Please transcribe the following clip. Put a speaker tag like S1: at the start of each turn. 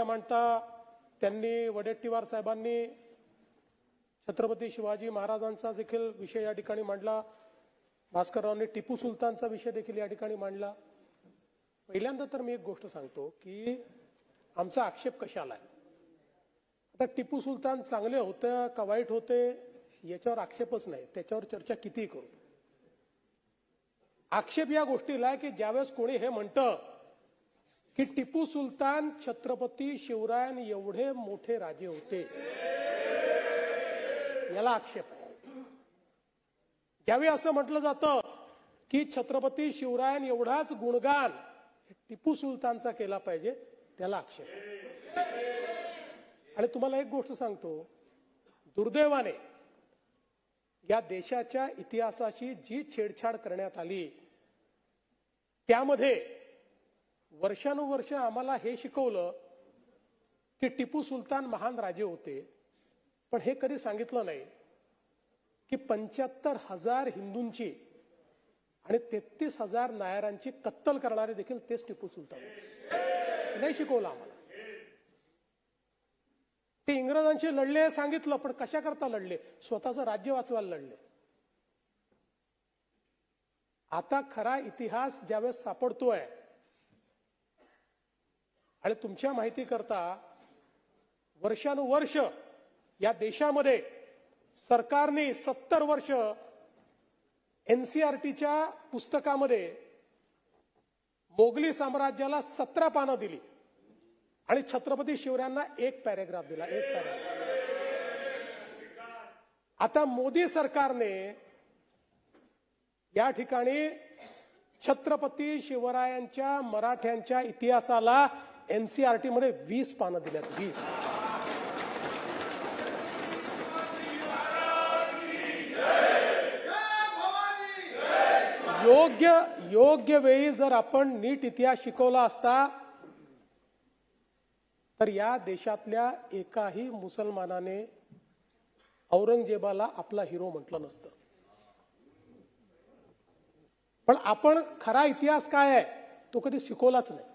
S1: मांडता त्यांनी वडेट्टीवार साहेबांनी छत्रपती शिवाजी महाराजांचा देखील विषय या ठिकाणी मांडला. भास्कररावांनी टिपू सुलतानचा विषय देखील या ठिकाणी मांडला. पहिल्यांदा तर मी एक गोष्ट सांगतो की आमचा आक्षेप कशाला आहे. आता टिपू सुलतान चांगले होते का वाईट होते याच्यावर आक्षेपच नाही, त्याच्यावर चर्चा कितीही करू. आक्षेप या गोष्टीला आहे की ज्यावेळेस कोणी हे म्हणतं की टिपू सुलतान छत्रपती शिवराय एवढे मोठे राजे होते, याला आक्षेप आहे. ज्यावेळी असं म्हटलं जातं की छत्रपती शिवराय एवढाच गुणगान टिपू सुलतानचा केला पाहिजे, त्याला आक्षेप आहे. आणि तुम्हाला एक गोष्ट सांगतो, दुर्दैवाने या देशाच्या इतिहासाशी जी छेडछाड करण्यात आली त्यामध्ये वर्षानुवर्ष आम्हाला हे शिकवलं की टिपू सुलतान महान राजे होते, पण हे कधी सांगितलं नाही की 75,000 हिंदूंची आणि 33,000 नायरांची कत्तल करणारे देखील तेच टिपू सुलतान होते. नाही शिकवलं आम्हाला. ते इंग्रजांशी लढले सांगितलं, पण कशा करता लढले? स्वतःचं राज्य वाचवायला लढले. आता खरा इतिहास ज्यावेळेस सापडतोय आणि तुमच्या माहिती करता वर्षानुवर्ष या देशामध्ये सरकारने 70 वर्ष एनसीईआरटीच्या पुस्तकामध्ये मोगली साम्राज्याला 17 पानं दिली आणि छत्रपती शिवरायांना 1 पॅरेग्राफ दिला, 1 पॅरेग्राफ. आता मोदी सरकारने या ठिकाणी छत्रपती शिवरायांच्या मराठ्यांच्या इतिहासाला एनसीईआरटी मध्ये 20 पानं दिल्यात, 20. योग्य वेळी जर आपण नीट इतिहास शिकवला असता तर या देशातल्या एकाही मुसलमानाने औरंगजेबाला आपला हिरो म्हटलं नसतं. पण आपण खरा इतिहास काय आहे तो कधी शिकवलाच नाही.